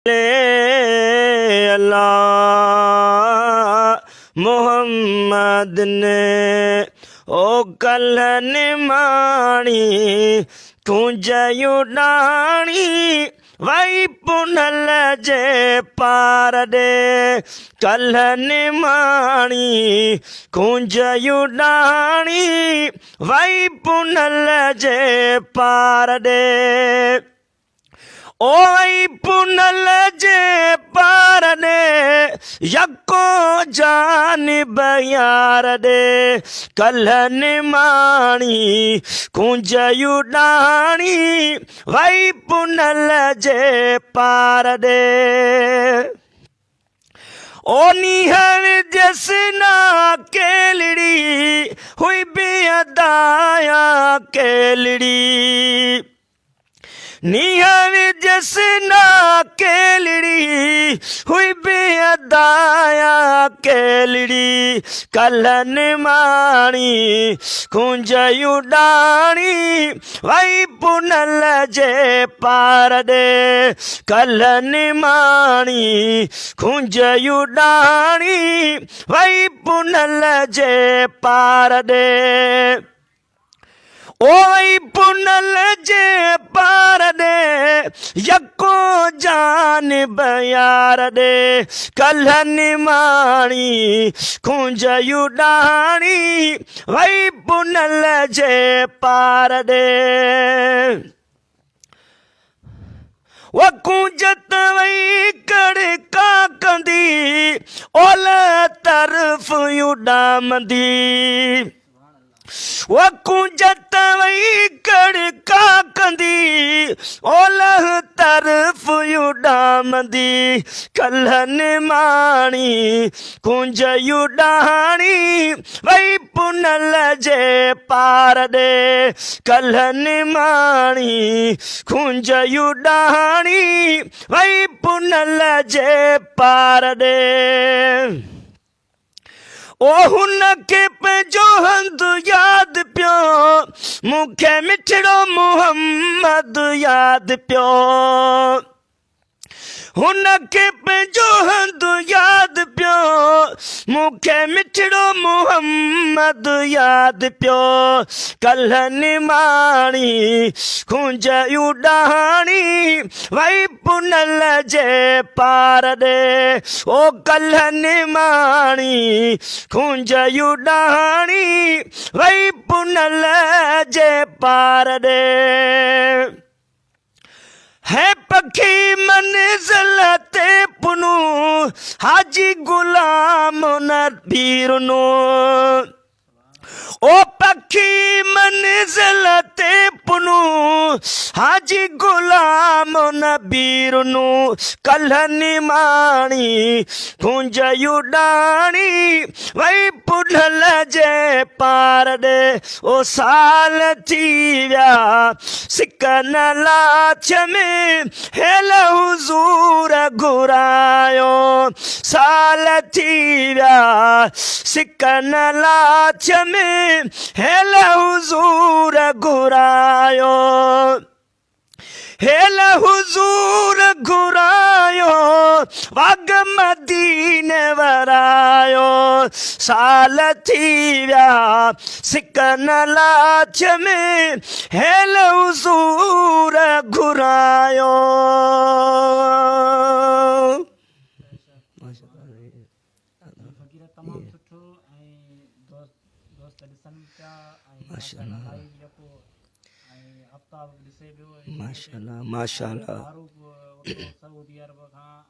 अल्लाह मोहम्मद ने ओ कल निमाणी कुंज उडाणी वही पुनल जे पार दे कल निमाणी कुंज उडाणी वही पुनल जे पार दे ओई पुनल जे पार दे यको जानिब यार दे कल निमाणी कुंज उडाणी वही पुनल जे पार दे ओ निहर जसना केलड़ी हुई बेअदाया केलड़ी निहर जसना केलड़ी हुई बेअदाया केलड़ी कल निमाणी कुंज उडाणी वही पुनल जे पार दे कल निमाणी कुंज उडाणी वही पुनल जे पार दे ओई पुनल जे पार दे यको जानिब यार दे कल निमाणी कुंज उडाणी वही पुनल जे पार दे वो कुंजत वही कड़का कंदी ओल तरफ उडामदी वो कुंजत वही कड़का कंदी ओलह तरफ उडामदी कल निमाणी कुंज उडाणी वही पुनल जे पार दे कल निमाणी कुंज उडाणी वही पुनल जे पार दे ओ हुनखे पंहिंजो हंधु यादि पियो मूंखे मिठड़ो मुहम्मद यादि पियो हुनखे पंहिंजो हंधु यादि पियो मूंखे मिठड़ो मुहम्मद यादि पियो कल निमाणी कुंज उडाणी वही पुनल जे पार दे ओ कल निमाणी कुंज उडाणी वही पुनल जे पार दे है पखी मंजिल ते पुनू हाजी गुलाम नबीरनो ओ पखी मंजिल ते पुनू हाजी गुलाम नबीरनो कल निमाणी कुंज उडाणी वही पुनल जे पार दे ओ साल थी विया सिकन लाछ में हेल हुजूर घुरायो साल थी विया सिकन लाछ में हेल हुजूर घुरायो हेल हुजूर घुरायो वाग मदीने वरायो साल थी विया सिकन लाछ में हेल हुजूर घुरायो तमामु सुठो ऐं दोस्त ॾिसनि पिया ऐं ऐं हफ़्ता ॾिसे पियो माशाल्लाह माशाल्लाह सऊदी अरब खां